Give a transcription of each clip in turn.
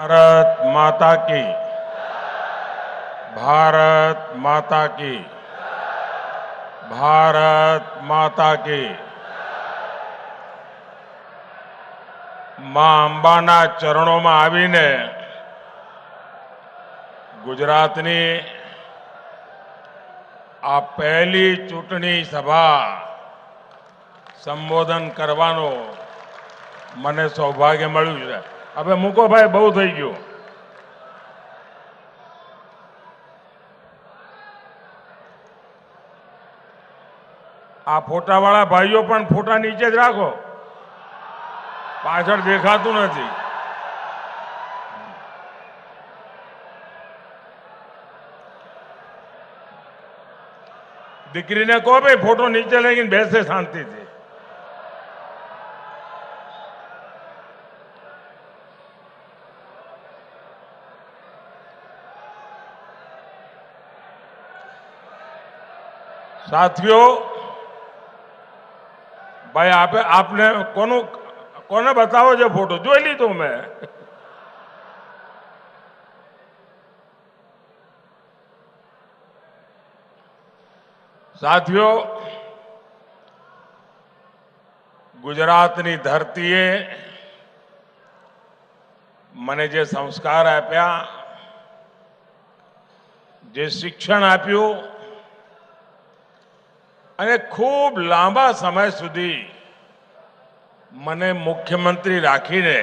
भारत माता की, भारत माता की, भारत माता की। માં અંબાના ચરણોમાં આવીને ગુજરાતની આ પહેલી ચૂંટણી સભા સંબોધન કરવાનો મને સૌભાગ્ય મળ્યું છે. હવે મૂકો ભાઈ, બહુ થઈ ગયું. આ ફોટાવાળા ભાઈઓ પણ ફોટા નીચે જ રાખો, પાછળ દેખાતું નથી. દીકરીને કહો ભાઈ ફોટો નીચે લઈને બેસે શાંતિથી. साथियों, भाई आपने कोने बताओ जो फोटो जो ली तो मैं साथियों, गुजरातनी धरतीए मने जे संस्कार आप्या, जे शिक्षण आप्यु અને ખૂબ લાંબા સમય સુધી મને મુખ્યમંત્રી રાખીને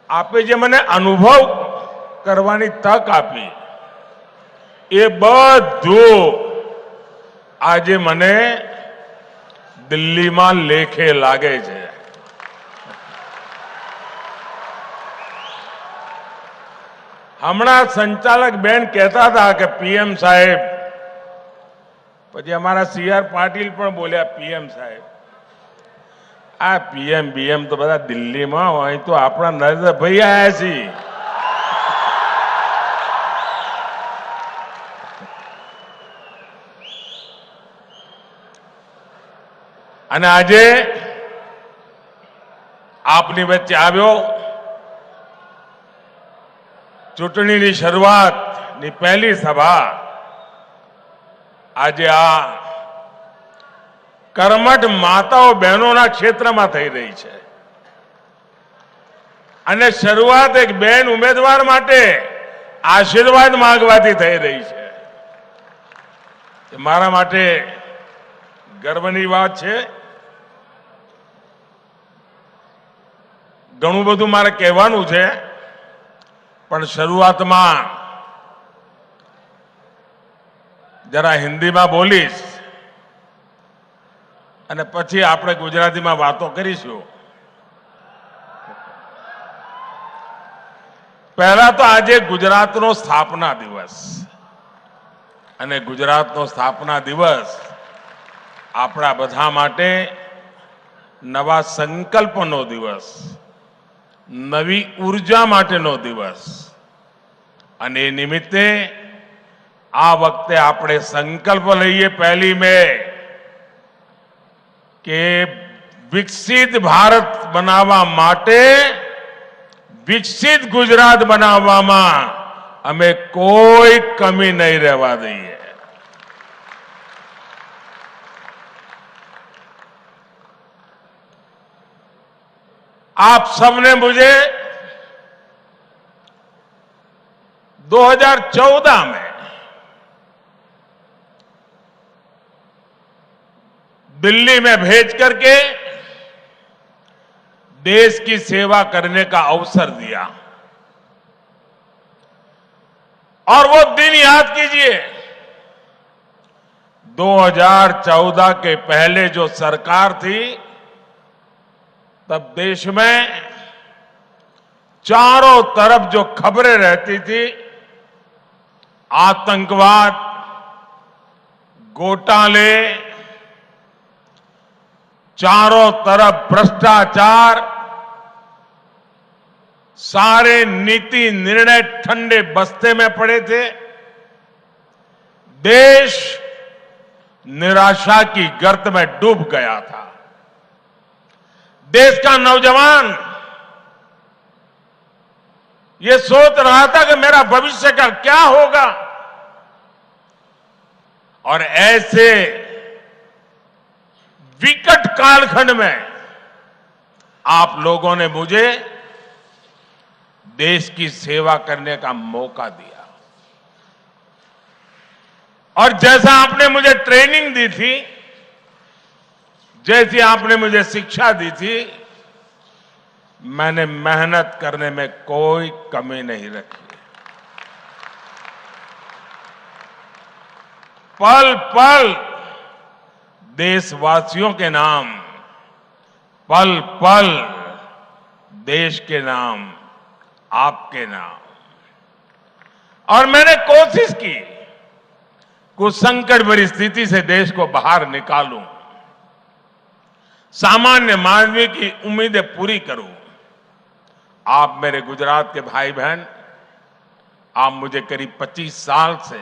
આપે જે મને અનુભવ કરવાની તક આપી, એ બધું આજે મને દિલ્હીમાં લેખે લાગે છે. હમણાં સંચાલક બેન કહેતા હતા કે પીએમ સાહેબ, પછી અમારા સીઆર પાટીલ પણ બોલ્યા પીએમ સાહેબ. આ પીએમ બીએમ તો બધા દિલ્હીમાં હોય, તો આપણા નરેન્દ્રભાઈ આવ્યા છીએ. અને આજે આપની વચ્ચે આવ્યો, ચૂંટણીની શરૂઆતની પહેલી સભા આજે આ કર્મઠ માતાઓ બહેનોના ક્ષેત્રમાં થઈ રહી છે. અને શરૂઆત એક બેન ઉમેદવાર માટે આશીર્વાદ માંગવાથી થઈ રહી છે. મારા માટે ગર્વની વાત છે. ઘણું બધું મારે કહેવાનું છે, પણ શરૂઆતમાં जरा हिंदी में बोलीश અને પછી આપણે ગુજરાતીમાં વાતો કરીશું. પહેલા તો આજે ગુજરાતનો સ્થાપના દિવસ, અને ગુજરાતનો સ્થાપના દિવસ આપણા બધા માટે નવા સંકલ્પનો દિવસ, નવી ઉર્જા માટેનો દિવસ. અને એ નિમિત્તે આ વખતે આપણે સંકલ્પ લઈએ પહેલી મે કે વિકસિત ભારત બનાવવા માટે વિકસિત ગુજરાત બનાવવામાં અમે કોઈ કમી નહીં રહેવા દઈએ. आप सबने मुझे 2014 में दिल्ली में भेज करके देश की सेवा करने का अवसर दिया. और वो दिन याद कीजिए, 2014 के पहले जो सरकार थी, तब देश में चारों तरफ जो खबरें रहती थी, आतंकवाद, घोटाले, चारों तरफ भ्रष्टाचार, सारे नीति निर्णय ठंडे बस्ते में पड़े थे. देश निराशा की गर्त में डूब गया था. देश का नौजवान ये सोच रहा था कि मेरा भविष्य का क्या होगा। और ऐसे विकट कालखंड में आप लोगों ने मुझे देश की सेवा करने का मौका दिया। और जैसा आपने मुझे ट्रेनिंग दी थी, जैसी आपने मुझे शिक्षा दी थी, मैंने मेहनत करने में कोई कमी नहीं रखी। पल पल देशवासियों के नाम, पल पल देश के नाम, आपके नाम। और मैंने कोशिश की कुछ संकट भरी स्थिति से देश को बाहर निकालूं, सामान्य मानवीय की उम्मीदें पूरी करूं। आप मेरे गुजरात के भाई बहन, आप मुझे करीब 25 साल से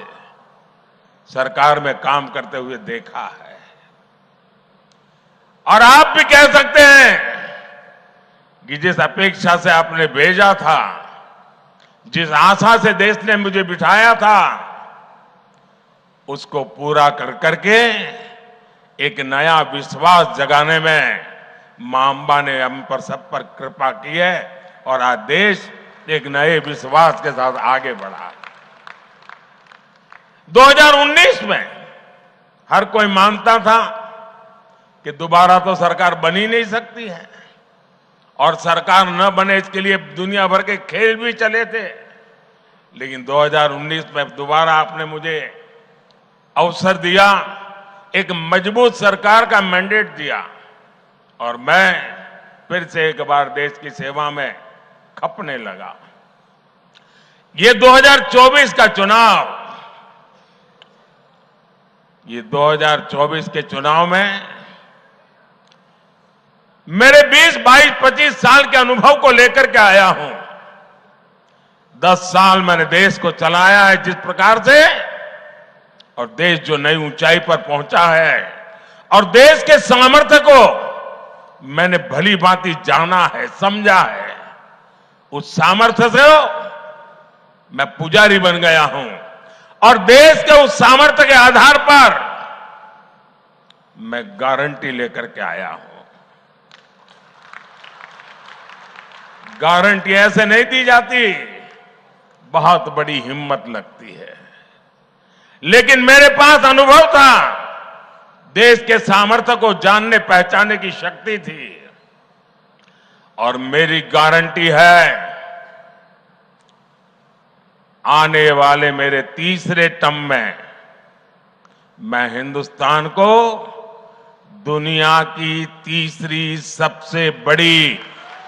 सरकार में काम करते हुए देखा है। और आप भी कह सकते हैं कि जिस अपेक्षा से आपने भेजा था, जिस आशा से देश ने मुझे बिठाया था, उसको पूरा कर करके एक नया विश्वास जगाने में मां अंबा ने हम पर सब पर कृपा की है और आज देश एक नए विश्वास के साथ आगे बढ़ा। 2019 में हर कोई मानता था कि दोबारा तो सरकार बन ही नहीं सकती है और सरकार न बने इसके लिए दुनिया भर के खेल भी चले थे। लेकिन 2019 में दोबारा आपने मुझे अवसर दिया, एक मजबूत सरकार का मैंडेट दिया और मैं फिर से एक बार देश की सेवा में खपने लगा। ये 2024 का चुनाव, ये 2024 के चुनाव में मेरे 20, 22, 25 साल के अनुभव को लेकर के आया हूं। 10 साल मैंने देश को चलाया है जिस प्रकार से, और देश जो नई ऊंचाई पर पहुंचा है और देश के सामर्थ्य को मैंने भली भांति जाना है, समझा है। उस सामर्थ्य से मैं पुजारी बन गया हूं और देश के उस सामर्थ्य के आधार पर मैं गारंटी लेकर के आया हूं। गारंटी ऐसे नहीं दी जाती, बहुत बड़ी हिम्मत लगती है। लेकिन मेरे पास अनुभव था, देश के सामर्थ्य को जानने पहचानने की शक्ति थी और मेरी गारंटी है, आने वाले मेरे तीसरे टर्म में मैं हिंदुस्तान को दुनिया की तीसरी सबसे बड़ी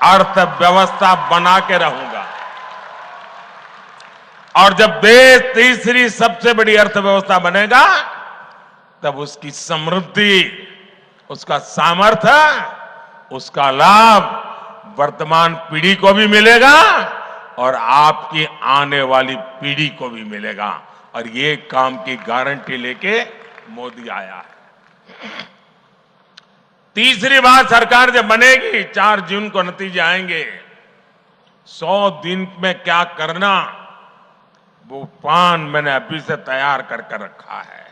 अर्थव्यवस्था बना के रहूंगा। और जब देश तीसरी सबसे बड़ी अर्थव्यवस्था बनेगा, तब उसकी समृद्धि, उसका सामर्थ्य, उसका लाभ वर्तमान पीढ़ी को भी मिलेगा और आपकी आने वाली पीढ़ी को भी मिलेगा। और ये काम की गारंटी लेके मोदी आया है। तीसरी बार सरकार जब बनेगी, 4 जून को नतीजे आएंगे। 100 दिन में क्या करना, वो प्लान मैंने अभी से तैयार करके रखा है।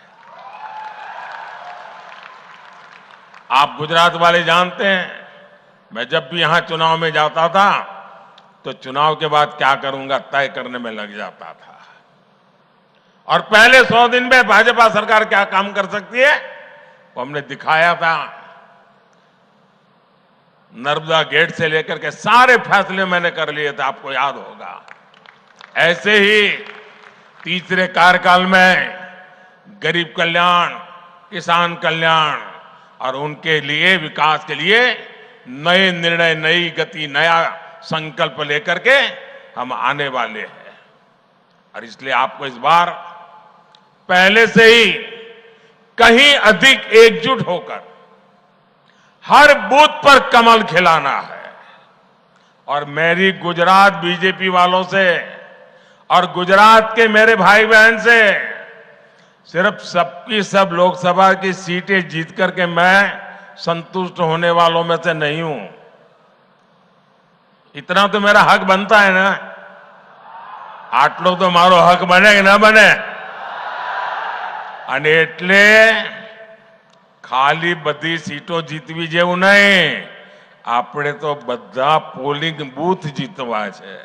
आप गुजरात वाले जानते हैं, मैं जब भी यहां चुनाव में जाता था तो चुनाव के बाद क्या करूंगा तय करने में लग जाता था। और पहले 100 दिन में भाजपा सरकार क्या काम कर सकती है वो हमने दिखाया था। नर्मदा गेट से लेकर के सारे फैसले मैंने कर लिए थे, आपको याद होगा। ऐसे ही तीसरे कार्यकाल में गरीब कल्याण, किसान कल्याण और उनके लिए विकास के लिए नए निर्णय, नई गति, नया संकल्प लेकर के हम आने वाले हैं। और इसलिए आपको इस बार पहले से ही कहीं अधिक एकजुट होकर हर बूथ पर कमल खिलाना है। और मेरी गुजरात बीजेपी वालों से और गुजरात के मेरे भाई बहन से सिर्फ सबकी सब लोकसभा की सीटें जीत करके मैं संतुष्ट होने वालों में से नहीं हूं। इतना तो मेरा हक बनता है ना। આટલો તો મારો હક બને કે ના બને? અને એટલે ખાલી બધી સીટો જીતવી જેવું નહીં, આપણે તો બધા પોલિંગ बूथ जीतवा है।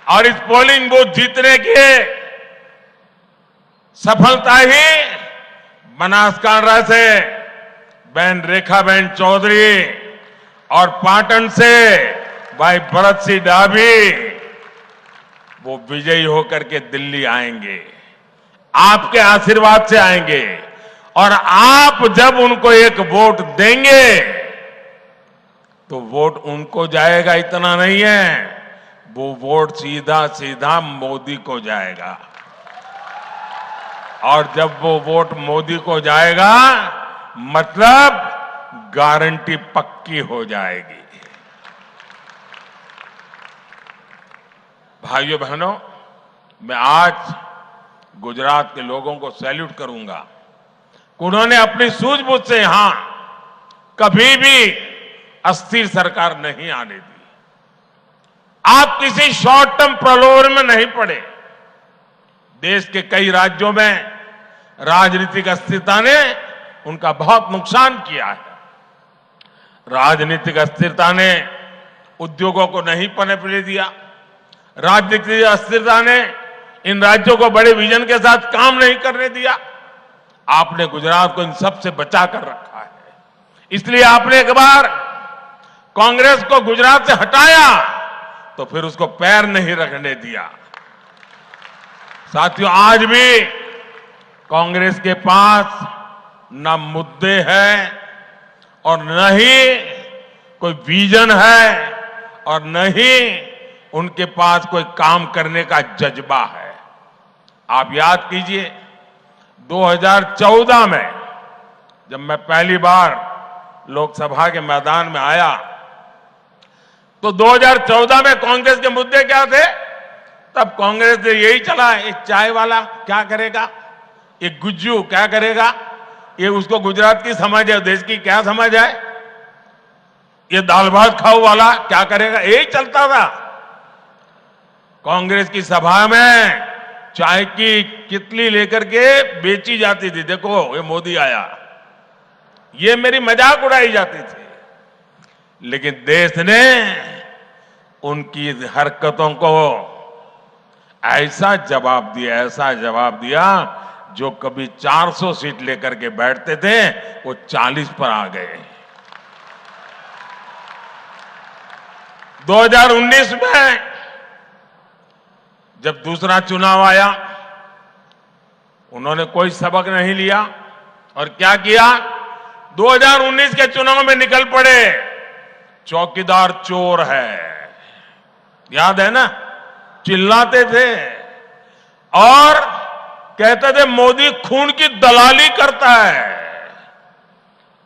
और इस पोलिंग बूथ जीतने की सफलता ही बनासकांठा से बहन रेखाबेन चौधरी और पाटन से भाई भरत सिंह डाभी वो विजयी होकर के दिल्ली आएंगे, आपके आशीर्वाद से आएंगे। और आप जब उनको एक वोट देंगे तो वोट उनको जाएगा इतना नहीं है, वो वोट सीधा सीधा मोदी को जाएगा। और जब वो वोट मोदी को जाएगा मतलब गारंटी पक्की हो जाएगी। भाइयों बहनों, मैं आज गुजरात के लोगों को सैल्यूट करूंगा। उन्होंने अपनी सूझबूझ से यहां कभी भी अस्थिर सरकार नहीं आने दी। आप किसी शॉर्ट टर्म प्रलोभन में नहीं पड़े। देश के कई राज्यों में राजनीतिक अस्थिरता ने उनका बहुत नुकसान किया है। राजनीतिक अस्थिरता ने उद्योगों को नहीं पनपने दिया। राजनीतिक अस्थिरता ने इन राज्यों को बड़े विजन के साथ काम नहीं करने दिया। आपने गुजरात को इन सब से बचा कर रखा है। इसलिए आपने एक बार कांग्रेस को गुजरात से हटाया तो फिर उसको पैर नहीं रखने दिया। साथियों, आज भी कांग्रेस के पास न मुद्दे हैं और न ही कोई विजन है और न ही उनके पास कोई काम करने का जज्बा है। आप याद कीजिए 2014 में जब मैं पहली बार लोकसभा के मैदान में आया तो 2014 में कांग्रेस के मुद्दे क्या थे? तब कांग्रेस ने यही चला, ये चाय वाला क्या करेगा, ये गुज्जू क्या करेगा, ये उसको गुजरात की समझ है, देश की क्या समझ है, ये दाल भात खाओ वाला क्या करेगा, यही चलता था। कांग्रेस की सभा में चाय की कितली लेकर के बेची जाती थी, देखो ये मोदी आया, ये मेरी मजाक उड़ाई जाती थी। लेकिन देश ने उनकी हरकतों को ऐसा जवाब दिया जो कभी 400 सीट लेकर के बैठते थे वो 40 पर आ गए। 2019 में जब दूसरा चुनाव आया उन्होंने कोई सबक नहीं लिया और क्या किया, 2019 के चुनाव में निकल पड़े, चौकीदार चोर है, याद है ना, चिल्लाते थे और कहते थे मोदी खून की दलाली करता है।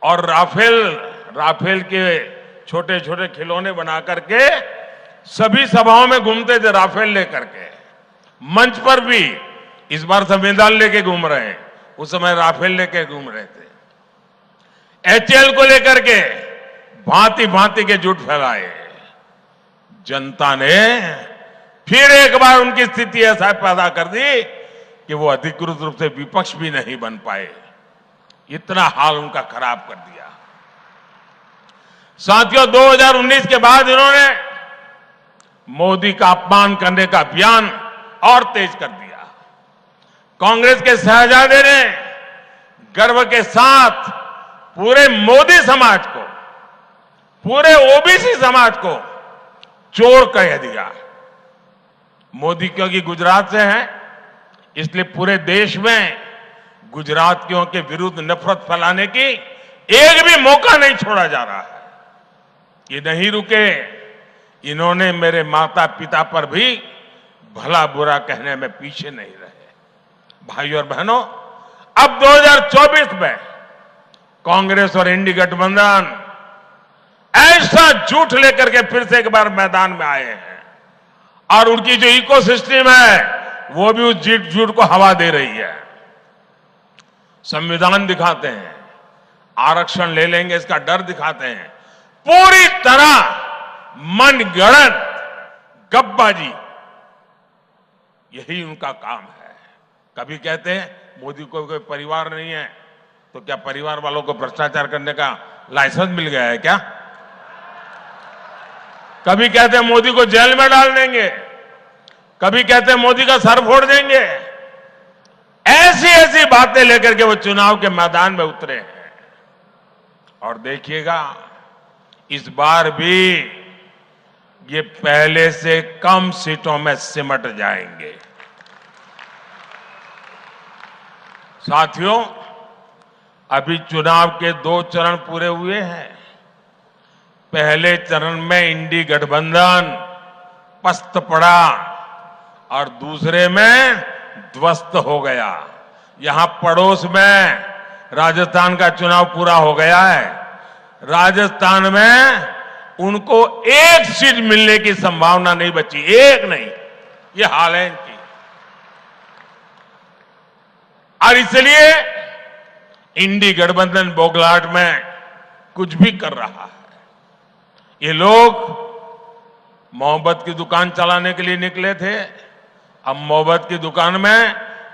और राफेल के छोटे छोटे खिलौने बना करके सभी सभाओं में घूमते थे राफेल लेकर के। मंच पर भी इस बार संविधान लेके घूम रहे हैं, उस समय राफेल लेके घूम रहे थे। एचएएल को लेकर के भांति भांति के झूठ फैलाए। जनता ने फिर एक बार उनकी स्थिति ऐसा पैदा कर दी कि वो अधिकृत रूप से विपक्ष भी नहीं बन पाए। इतना हाल उनका खराब कर दिया। साथियों, 2019 के बाद इन्होंने मोदी का अपमान करने का अभियान और तेज कर दिया। कांग्रेस के शहजादे ने गर्व के साथ पूरे मोदी समाज को, पूरे ओबीसी समाज को चोर कह दिया। मोदी क्योंकि गुजरात से हैं, इसलिए पूरे देश में गुजरातियों के विरुद्ध नफरत फैलाने की एक भी मौका नहीं छोड़ा जा रहा है। ये नहीं रुके, इन्होंने मेरे माता पिता पर भी भला बुरा कहने में पीछे नहीं रहे। भाइयों और बहनों, अब 2024 में कांग्रेस और इंडी गठबंधन ऐसा झूठ लेकर के फिर से एक बार मैदान में आए हैं और उनकी जो इकोसिस्टम है वो भी उस झूठ को हवा दे रही है। संविधान दिखाते हैं, आरक्षण ले लेंगे इसका डर दिखाते हैं, पूरी तरह मनगढ़ंत गपबाजी, यही उनका काम है। कभी कहते हैं मोदी को कोई परिवार नहीं है, तो क्या परिवार वालों को भ्रष्टाचार करने का लाइसेंस मिल गया है क्या? कभी कहते हैं मोदी को जेल में डाल देंगे, कभी कहते हैं मोदी का सर फोड़ देंगे। ऐसी ऐसी बातें लेकर के वो चुनाव के मैदान में उतरे हैं। और देखिएगा इस बार भी ये पहले से कम सीटों में सिमट जाएंगे। साथियों, अभी चुनाव के 2 चरण पूरे हुए हैं। पहले चरण में इंडी गठबंधन पस्त पड़ा और दूसरे में ध्वस्त हो गया। यहां पड़ोस में राजस्थान का चुनाव पूरा हो गया है। राजस्थान में उनको 1 सीट मिलने की संभावना नहीं बची, 1 नहीं, ये हाल है इनकी। और इसलिए इंडी गठबंधन बौखलाहट में कुछ भी कर रहा है। ये लोग मोहब्बत की दुकान चलाने के लिए निकले थे, अब मोहब्बत की दुकान में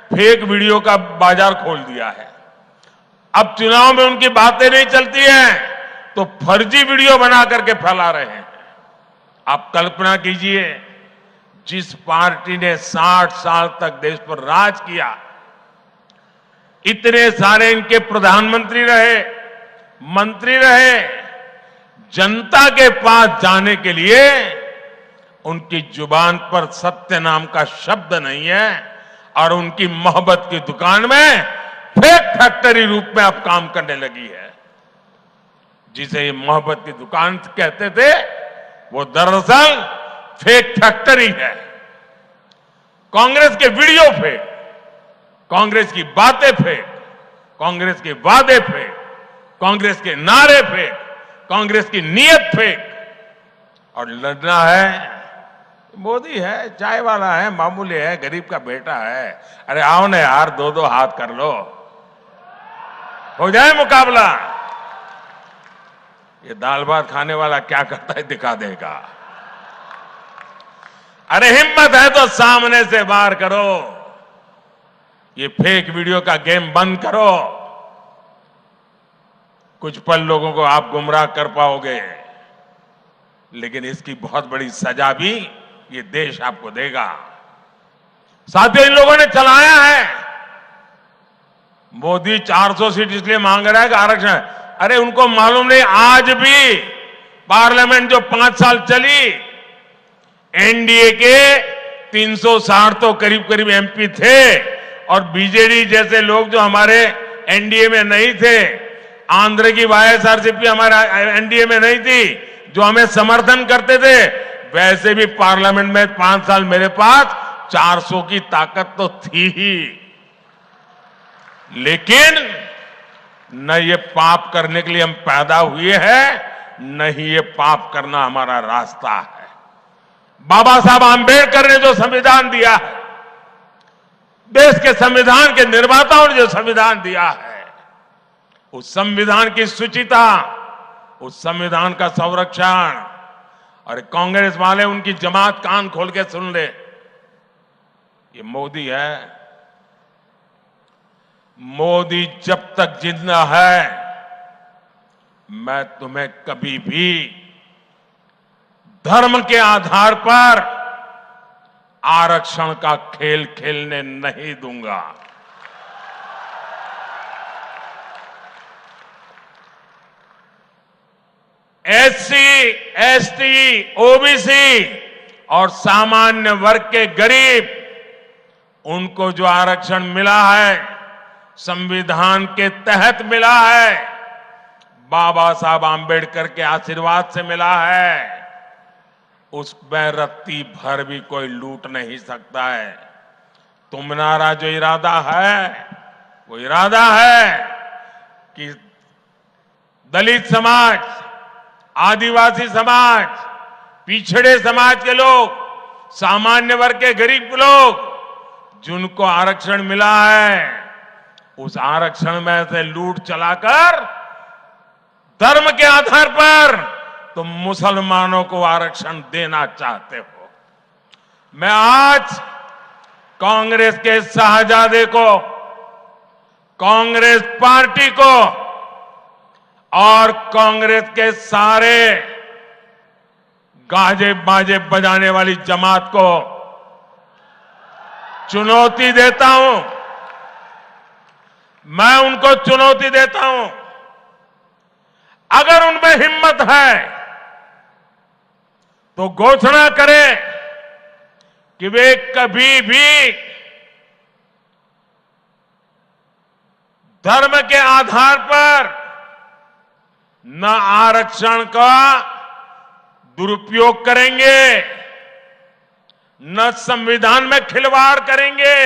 फेक वीडियो का बाजार खोल दिया है। अब चुनाव में उनकी बातें नहीं चलती हैं तो फर्जी वीडियो बना करके फैला रहे हैं। आप कल्पना कीजिए, जिस पार्टी ने 60 साल तक देश पर राज किया, इतने सारे इनके प्रधानमंत्री रहे, मंत्री रहे, जनता के पास जाने के लिए उनकी जुबान पर सत्य नाम का शब्द नहीं है और उनकी मोहब्बत की दुकान में फेक फैक्ट्री रूप में अब काम करने लगी है। जिसे ये मोहब्बत की दुकान कहते थे, वो दरअसल फेक फैक्ट्री है। कांग्रेस के वीडियो फेक, कांग्रेस की बातें फेक, कांग्रेस के वादे फेक, कांग्रेस के नारे फेक, कांग्रेस की नीयत फेक। और लड़ना है, मोदी है, चाय वाला है, मामूली है, गरीब का बेटा है। अरे आओ ना यार, 2-2 हाथ कर लो, हो जाए मुकाबला। ये दाल भात खाने वाला क्या करता है दिखा देगा। अरे हिम्मत है तो सामने से वार करो, ये फेक वीडियो का गेम बंद करो। कुछ पल लोगों को आप गुमराह कर पाओगे, लेकिन इसकी बहुत बड़ी सजा भी ये देश आपको देगा। साथियों, इन लोगों ने चलाया है, मोदी 400 सीट इसलिए मांग रहा है कि आरक्षण। अरे उनको मालूम नहीं, आज भी पार्लियामेंट जो 5 साल चली, एनडीए के 360 तो करीब करीब एमपी थे और बीजेडी जैसे लोग जो हमारे एनडीए में नहीं थे, आंध्र की वाईएसआरसीपी हमारे एनडीए में नहीं थी, जो हमें समर्थन करते थे, वैसे भी पार्लियामेंट में 5 साल मेरे पास 400 की ताकत तो थी ही। लेकिन न ये पाप करने के लिए हम पैदा हुए हैं, न ही ये पाप करना हमारा रास्ता है। बाबा साहब आंबेडकर ने जो संविधान दिया है, देश के संविधान के निर्माताओं ने जो संविधान दिया है, उस संविधान की शुचिता, उस संविधान का संरक्षण। और कांग्रेस वाले, उनकी जमात कान खोल के सुन ले, ये मोदी है। मोदी जब तक जिंदा है, मैं तुम्हें कभी भी धर्म के आधार पर आरक्षण का खेल खेलने नहीं दूंगा। एससी, एसटी, ओबीसी और सामान्य वर्ग के गरीब, उनको जो आरक्षण मिला है, संविधान के तहत मिला है, बाबा साहब आंबेडकर के आशीर्वाद से मिला है, उसमें रत्ती भर भी कोई लूट नहीं सकता है। तुम्हारा जो इरादा है, वो इरादा है कि दलित समाज, आदिवासी समाज, पिछड़े समाज के लोग, सामान्य वर्ग के गरीब लोग, जिनको आरक्षण मिला है, उस आरक्षण में से लूट चलाकर धर्म के आधार पर तुम मुसलमानों को आरक्षण देना चाहते हो। मैं आज कांग्रेस के शाहजादे को, कांग्रेस पार्टी को और कांग्रेस के सारे गाजे बाजे बजाने वाली जमात को चुनौती देता हूं। मैं उनको चुनौती देता हूं, अगर उनमें हिम्मत है तो घोषणा करें कि वे कभी भी धर्म के आधार पर न आरक्षण का दुरुपयोग करेंगे, न संविधान में खिलवाड़ करेंगे,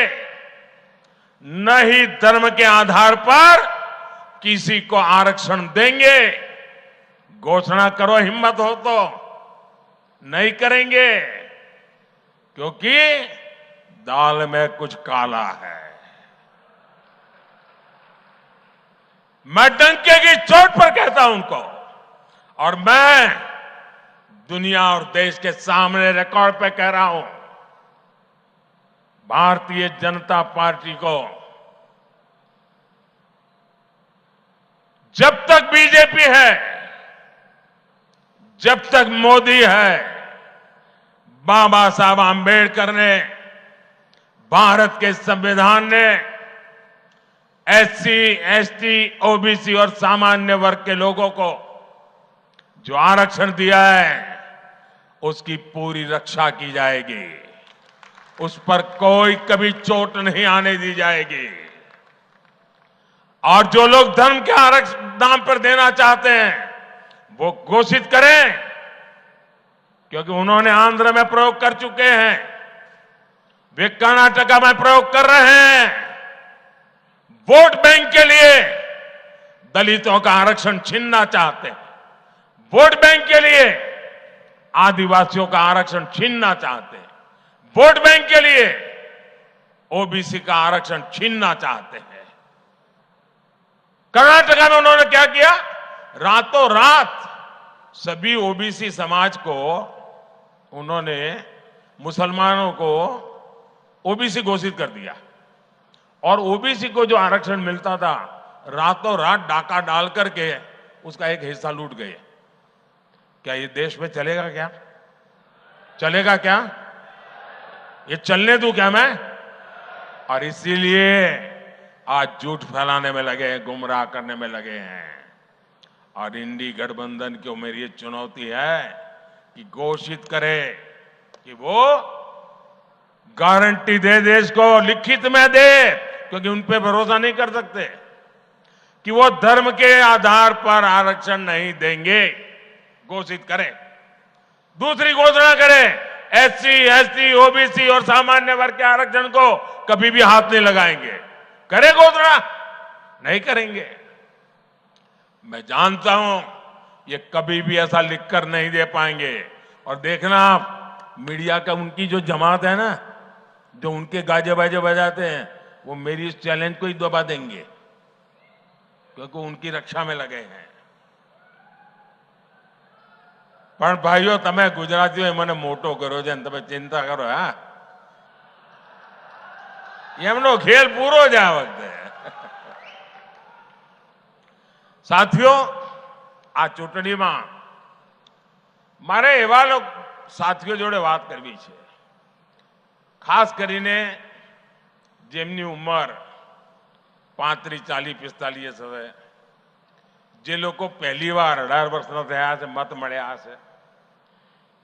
न ही धर्म के आधार पर किसी को आरक्षण देंगे। घोषणा करो, हिम्मत हो तो। नहीं करेंगे, क्योंकि दाल में कुछ काला है। मैं डंके की चोट पर कहता हूं उनको, और मैं दुनिया और देश के सामने रिकॉर्ड पे कह रहा हूं, भारतीय जनता पार्टी को जब तक बीजेपी है, जब तक मोदी है, बाबा साहब आंबेडकर ने, भारत के संविधान ने एससी, एसटी, ओबीसी और सामान्य वर्ग के लोगों को जो आरक्षण दिया है, उसकी पूरी रक्षा की जाएगी। उस पर कोई कभी चोट नहीं आने दी जाएगी। और जो लोग धर्म के आरक्षण दाम पर देना चाहते हैं, वो घोषित करें, क्योंकि उन्होंने आंध्र में प्रयोग कर चुके हैं, वे कर्नाटका में प्रयोग कर रहे हैं। वोट बैंक के लिए दलितों का आरक्षण छीनना चाहते हैं, वोट बैंक के लिए आदिवासियों का आरक्षण छीनना चाहते हैं, वोट बैंक के लिए ओबीसी का आरक्षण छीनना चाहते हैं। कर्नाटका में उन्होंने क्या किया? रातों रात सभी ओबीसी समाज को उन्होंने, मुसलमानों को ओबीसी घोषित कर दिया, और ओबीसी को जो आरक्षण मिलता था, रातों रात डाका डाल करके उसका एक हिस्सा लूट गए। क्या ये देश में चलेगा? क्या चलेगा? क्या ये चलने दूं क्या मैं? और इसीलिए आज झूठ फैलाने में लगे हैं, गुमराह करने में लगे हैं। और इंडी गठबंधन को मेरी ये चुनौती है कि घोषित करे कि वो गारंटी दे, देश को लिखित में दे, क्योंकि उन पे भरोसा नहीं कर सकते, कि वो धर्म के आधार पर आरक्षण नहीं देंगे। घोषित करें। दूसरी घोषणा करें, एससी, एसटी, ओबीसी और सामान्य वर्ग के आरक्षण को कभी भी हाथ नहीं लगाएंगे। करे घोषणा? नहीं करेंगे। मैं जानता हूं ये कभी भी ऐसा लिखकर नहीं दे पाएंगे। और देखना आप, मीडिया का उनकी जो जमात है ना, जो उनके गाजे बाजे बजाते हैं, वो मेरी इस चैलेंज को ही दबा देंगे, क्योंकि उनकी रक्षा में लगे हैं। પણ ભાઈઓ, તમે ગુજરાતીઓ મને મોટો કર્યો છે, તમે ચિંતા કરો. હા, એમનો ખેલ પૂરો જ આ વખતે. સાથીઓ, આ ચૂંટણીમાં મારે એવા સાથીઓ જોડે વાત કરવી છે, ખાસ કરીને જેમની ઉંમર 35, 40, 45 હવે, જે લોકો પહેલી વાર 18 વર્ષના થયા છે, મત મળ્યા હશે,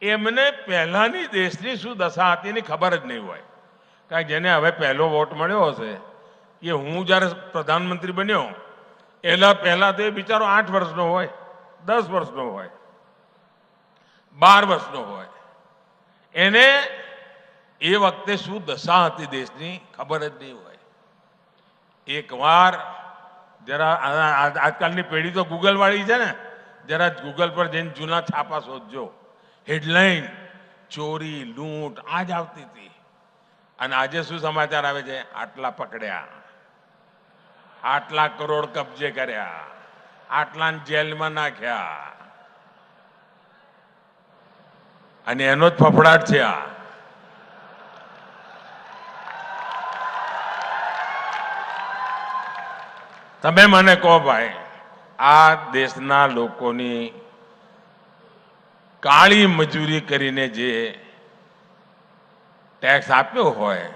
એમને પહેલાની દેશની શું દશા હતી એની ખબર જ નહીં હોય. કારણ કે જેને હવે પહેલો વોટ મળ્યો હશે, એ હું જ્યારે પ્રધાનમંત્રી બન્યો એના પહેલા તો એ બિચારો 8 વર્ષનો હોય, 10 વર્ષનો હોય, 12 વર્ષનો હોય. એને એ વખતે શું દશા હતી દેશની ખબર જ નહીં હોય. એકવાર જરા આજકાલની પેઢી તો ગૂગલ વાળી છે ને, જરા ગૂગલ પર જઈને જૂના છાપા શોધજો. હેડલાઇન ચોરી, લૂંટ આ જ આવતી હતી. અને આજે શું સમાચાર આવે છે? આટલા પકડ્યા, આટલા કરોડ કબજે કર્યા, આટલા જેલમાં નાખ્યા. અને એનો જ ફફડાટ છે આ. તમે મને કહો ભાઈ, આ દેશના લોકોની કાળી મજૂરી કરીને જે ટેક્સ આપ્યો હોય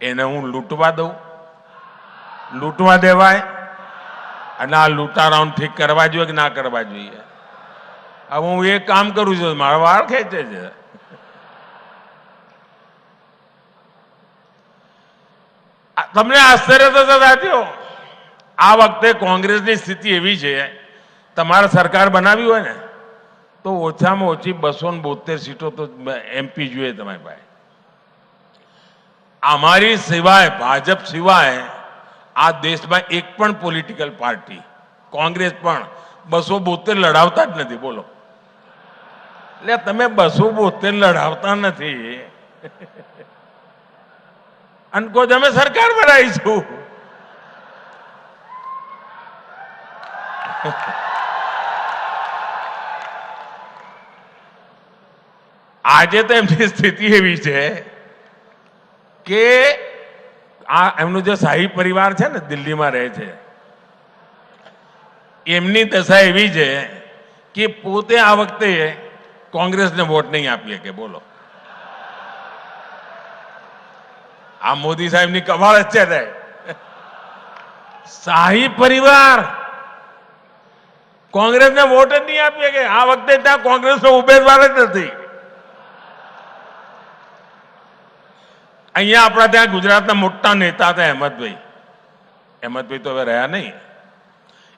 એને હું લૂંટવા દઉં? લૂંટવા દેવાય? અને આ લૂંટારાઓને ઠીક કરવા જોઈએ કે ના કરવા જોઈએ? હવે હું એક કામ કરું છું, મારા વાળ ખેંચે છે. તમને આશ્ચર્ય થશે સાથીઓ, આ વખતે કોંગ્રેસની સ્થિતિ એવી છે, તમારે સરકાર બનાવી હોય ને તો ઓછામાં ઓછી 272 સીટો તો એમપી જોઈએ તમારી પાસે. અમારી સિવાય, ભાજપ સિવાય આ દેશમાં એક પણ પોલિટિકલ પાર્ટી, કોંગ્રેસ પણ 272 લડાવતા જ નથી. બોલો, એટલે તમે 272 લડાવતા નથી અને કહો અમે સરકાર બનાવીશું. આજે તો એમની સ્થિતિ એવી છે કે આ એમનું જે શાહી પરિવાર છે ને, દિલ્હીમાં રહે છે, એમની દશા એવી છે કે પોતે આ વખતે કોંગ્રેસને વોટ નહીં આપીએ કે. બોલો, આ મોદી સાહેબની કમાલ જ છે. શાહી પરિવાર કોંગ્રેસને વોટ જ નહીં આપીએ કે. આ વખતે ત્યાં કોંગ્રેસનો ઉમેદવાર જ નથી. અહીંયા આપણા ત્યાં ગુજરાતના મોટા નેતા હતા અહેમદભાઈ. અહેમદભાઈ તો હવે રહ્યા નહીં.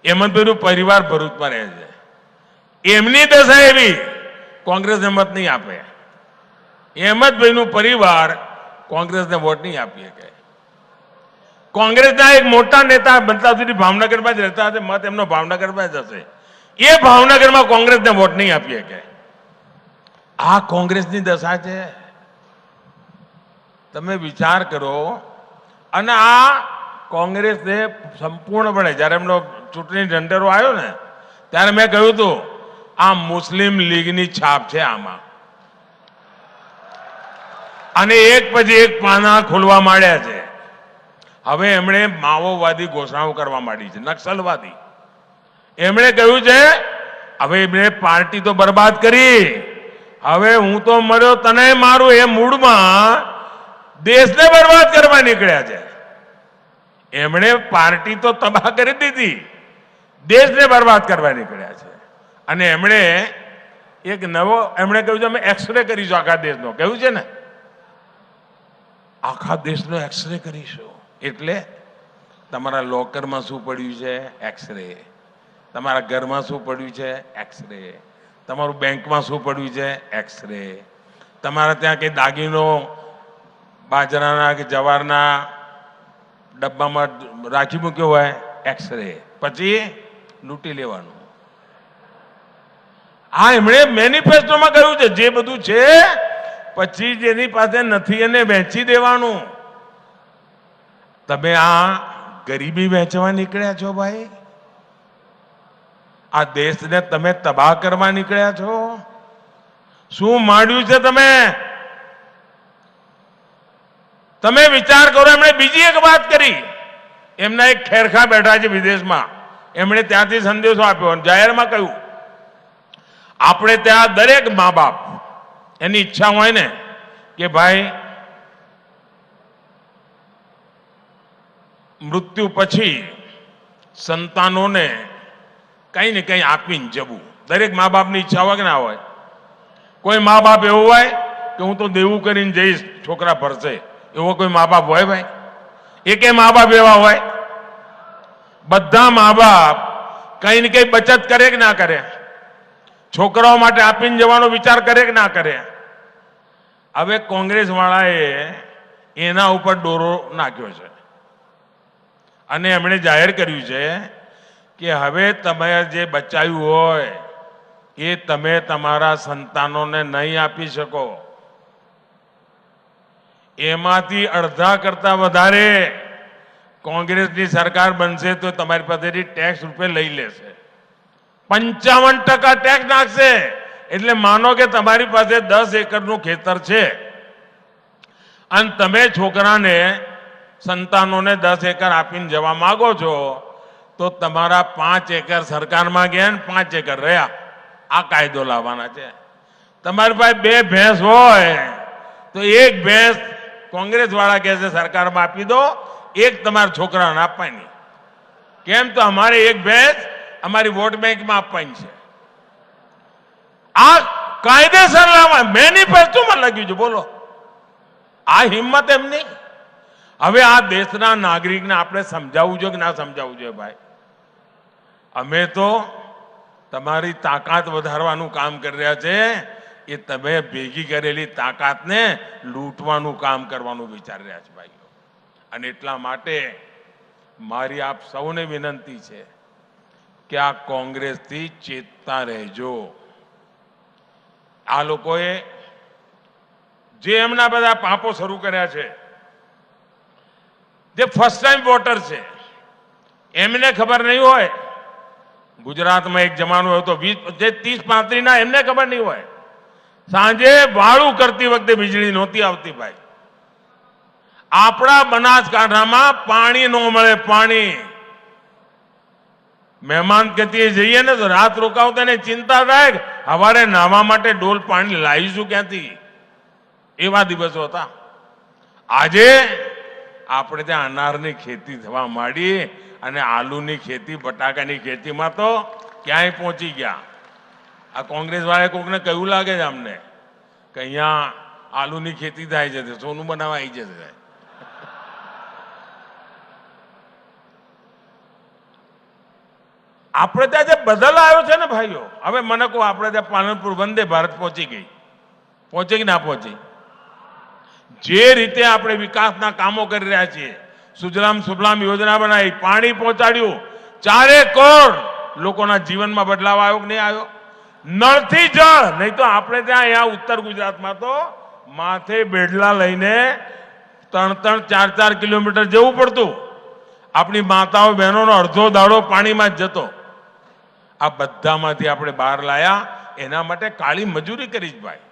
અહેમદભાઈનું પરિવાર ભરૂચમાં રહે છે. એમની દશા એવી, કોંગ્રેસને મત નહીં આપે. અહેમદભાઈનું પરિવાર કોંગ્રેસને વોટ નહીં આપીએ કે. કોંગ્રેસના એક મોટા નેતા બનતા સુધી ભાવનગરમાં જ રહેતા હશે, મત એમનો ભાવનગરમાં જ હશે. એ ભાવનગરમાં કોંગ્રેસને વોટ નહીં આપીએ કે. આ કોંગ્રેસની દશા છે. તમે વિચાર કરો. અને આ કોંગ્રેસને સંપૂર્ણપણે, જ્યારે એમનો ચૂંટણી ઢંઢેરો આવ્યો ને ત્યારે મેં કહ્યું હતું આ મુસ્લિમ લીગની છાપ છે આમાં. અને એક પછી એક પાના ખોલવા માંડ્યા છે. હવે એમણે માઓવાદી ઘોષણાઓ કરવા માંડી છે, નક્સલવાદી. એમણે કહ્યું છે હવે એમણે પાર્ટી તો બરબાદ કરી, હવે હું તો મર્યો તને મારું, એ મૂડમાં દેશને બરબાદ કરવા નીકળ્યા છે. એમણે પાર્ટી તો તબાહ કરી દીધી, દેશને બરબાદ કરવા નીકળ્યા છે. અને એમણે એક નવો, એમણે કહ્યું છે અમે એક્સરે કરીશું આખા દેશનો. કહ્યું છે ને, આખા દેશનો એક્સરે કરીશું. એટલે તમારા લોકરમાં શું પડ્યું છે? એક્સરે. તમારા ઘરમાં શું પડ્યું છે? એક્સરે. તમારું બેંકમાં શું પડ્યું છે? એક્સરે. તમારા ત્યાં કઈ દાગીનો બાજરાના કે જવારના ડબ્બામાં રાખી મૂક્યો હોય, એક્સરે. પછી લૂંટી લેવાનું. આ એમણે મેનિફેસ્ટોમાં કહ્યું છે જે બધું છે, પછી જેની પાસે નથી એને વેચી દેવાનું. તમે આ ગરીબી વેચવા નીકળ્યા છો ભાઈ. આ દેશને તમે તબાહ કરવા નીકળ્યા છો. શું માંડ્યું છે તમે? તમે વિચાર કરો. એમણે બીજી એક વાત કરી. એમના એક ખેરખા બેઠા છે વિદેશમાં, એમણે ત્યાંથી સંદેશો આપ્યો, જાહેરમાં કહ્યું આપણે ત્યાં દરેક મા બાપ એની ઈચ્છા હોય ને કે ભાઈ મૃત્યુ પછી સંતાનોને કંઈ ને કંઈ આપીને જવું. દરેક મા બાપની ઈચ્છા હોય કે ના હોય? કોઈ મા બાપ એવું હોય કે હું તો દેવું કરીને જઈશ, છોકરા ભરશે, એવો કોઈ મા બાપ હોય ભાઈ? એકે મા બાપ એવા હોય? બધા મા બાપ કઈ ને કઈ બચત કરે કે ના કરે? છોકરાઓ માટે આપીને જવાનો વિચાર કરે કે ના કરે? હવે કોંગ્રેસ વાળાએ એના ઉપર દોરો નાખ્યો છે અને એમણે જાહેર કર્યું છે કે હવે તમે જે બચાવ્યું હોય એ તમે તમારા સંતાનોને નહીં આપી શકો. એમાંથી અડધા કરતા વધારે કોંગ્રેસની સરકાર બનશે તો તમારી પાસેથી ટેક્સ રૂપે લઈ લેશે. 55% ટેક્સ નાખશે. એટલે માનો કે તમારી પાસે 10 એકરનું ખેતર છે અને તમે છોકરાને, સંતાનોને 10 એકર આપીને જવા માંગો છો, તો તમારા 5 એકર સરકારમાં ગયા ને 5 એકર રહ્યા. આ કાયદો લાવવાના છે. તમારી પાસે 2 ભેંસ હોય તો 1 ભેંસ કોંગ્રેસ વાળા કહે છે સરકારમાં આપી દો, 1 તમારા છોકરાને આપવાની. કેમ? તો અમારે 1 ભેંસ અમારી વોટ બેંકમાં આપવાની છે. આ કાયદેસર લાવવા મેનિફેસ્ટોમાં લખ્યું છે. બોલો, આ હિંમત એમની. હવે આ દેશના નાગરિકને આપણે સમજાવવું જોઈએ કે ના સમજાવવું જોઈએ? ભાઈ, અમે તો તમારી તાકાત વધારવાનું કામ કરી રહ્યા છે. એ તમે ભેગી કરેલી તાકાતને લૂંટવાનું કામ કરવાનું વિચારી રહ્યા છે ભાઈઓ. અને એટલા માટે મારી આપ સૌને વિનંતી છે કે આ કોંગ્રેસથી ચેતતા રહેજો. આ લોકોએ જે એમના બધા પાપો શરૂ કર્યા છે, જે ફર્સ્ટ ટાઈમ વોટર છે, એમને ખબર નહીં હોય. ગુજરાતમાં એક જમાનો હોય તો 30-35 ના એમને ખબર નહીં હોય. સાંજે વાળું કરતી વખતે વીજળી નહોતી આવતી ભાઈ. આપણા બનાસકાંઠામાં પાણી ન મળે. પાણી મહેમાન ગતિએ જઈએ ને તો રાત રોકાવતા ને ચિંતા થાય, સવારે નાહવા માટે ડોલ પાણી લાવીશું ક્યાંથી? એવા દિવસો હતા. આજે આપણે ત્યાં અનારની ખેતી થવા માંડી અને આલુની ખેતી, બટાકાની ખેતીમાં તો ક્યાંય પહોંચી ગયા. આ કોંગ્રેસ વાળા કોકને કયું લાગે છે અમને કે અહીંયા આલુની ખેતી થાય છે, સોનું બનાવવા આવી જશે? આપણે ત્યાં જે બદલ આવ્યો છે ને ભાઈઓ, હવે મને કહો, આપણે ત્યાં પાલનપુર વંદે ભારત પહોંચી ગઈ. પહોંચી કે ના પહોંચી? જે રીતે આપણે વિકાસના કામો કરી રહ્યા છીએ, સુજલામ સુફલામ યોજના બનાવી, પાણી પહોંચાડ્યું, 4 કરોડ લોકોના જીવનમાં બદલાવ આવ્યો કે નહીં આવ્યો? નળથી જળ. નહીં તો આપણે ત્યાં અહીંયા ઉત્તર ગુજરાતમાં તો માથે બેડલા લઈને 3-4 કિલોમીટર જવું પડતું. આપણી માતાઓ બહેનોનો અડધો દાડો પાણીમાં જ જતો. આ બધામાંથી આપણે બહાર લાયા. એના માટે કાળી મજૂરી કરી જ ભાઈ.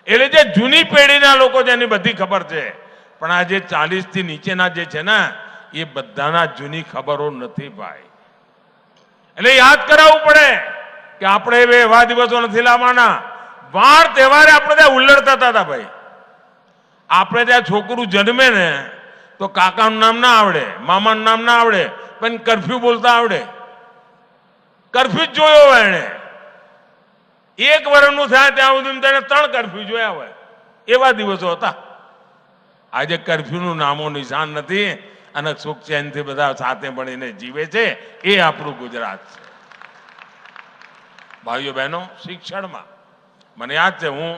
એટલે જે જૂની પેઢીના લોકો જેની બધી ખબર છે, પણ આ જે 40 થી નીચેના જે છે ને, એ બધાના જૂની ખબરો નથી ભાઈ. એટલે યાદ કરાવવું પડે કે આપણે એવા દિવસો નથી લાવવાના. વાર તહેવારે આપણે ત્યાં ઉલ્લડતા હતા ભાઈ. આપણે ત્યાં છોકરું જન્મે ને તો કાકાનું નામ ના આવડે, મામાનું નામ ના આવડે, પણ કરફ્યુ બોલતા આવડે. કરફ્યુ જ જોયો હોય એને. 1 વર્ષનું થાય ત્યાં સુધી તેને 3 કરફ્યુ જોયા હોય. એવા દિવસો હતા. આજે કરફ્યુનું નામો નિશાન નથી અને સુખ ચેનથી બધા સાથે મળીને જીવે છે. એ આપણું ગુજરાત છે. ભાઈઓ બહેનો, શિક્ષણમાં મને યાદ છે, હું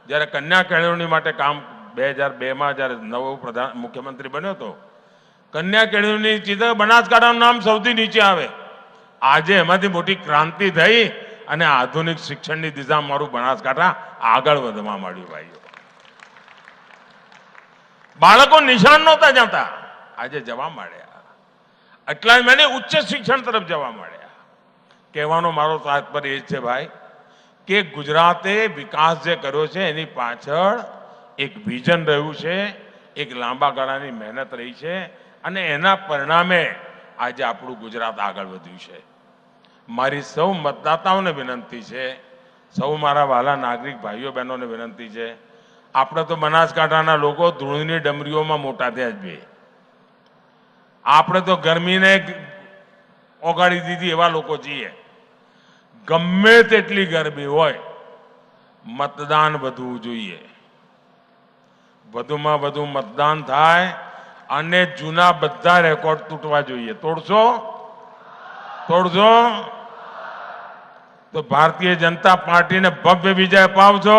જ્યારે કન્યા કેળવણી માટે કામ 2002માં જ્યારે નવો મુખ્યમંત્રી બન્યો હતો, કન્યા કેળવણી ચીજ બનાસકાંઠાનું નામ સૌથી નીચે આવે. આજે એમાંથી મોટી ક્રાંતિ થઈ અને આધુનિક શિક્ષણની દિશા મારું બનાસકાંઠા આગળ વધવા માંડ્યું ભાઈઓ. બાળકો નિશાન નહોતા જતા, આજે જવા માંડ્યા. એટલા મને ઉચ્ચ શિક્ષણ તરફ જવા માંડ્યા. કહેવાનો મારો તાત્પર્ય એ છે ભાઈ કે ગુજરાતે વિકાસ જે કર્યો છે એની પાછળ એક વિઝન રહ્યું છે, એક લાંબા ગાળાની મહેનત રહી છે અને એના પરિણામે આજે આપણું ગુજરાત આગળ વધ્યું છે. મારી સૌ મતદાતાઓને વિનંતી છે, સૌ મારા વાલા નાગરિક ભાઈઓ બહેનોને વિનંતી છે, આપણે તો બનાસકાંઠાના લોકો ધૂળની ડમરીઓમાં મોટા થયા જ બે. આપણે તો ગરમીને ઓગાળી દીધી એવા લોકો છીએ. ગમે તેટલી ગરમી હોય, મતદાન વધવું જોઈએ. વધુમાં વધુ મતદાન થાય અને જૂના બધા રેકોર્ડ તૂટવા જોઈએ. તોડશો? તોડશો તો ભારતીય જનતા પાર્ટીને ભવ્ય વિજય અપાવજો.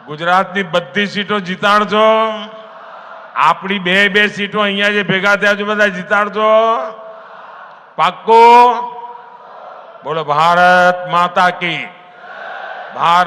ગુજરાતની બધી સીટો જીતાડજો. આપણી 2 સીટો અહીંયા જે ભેગા થયા છે બધા જીતાડજો. પાક્કો? બોલો ભારત માતા કી. ભારત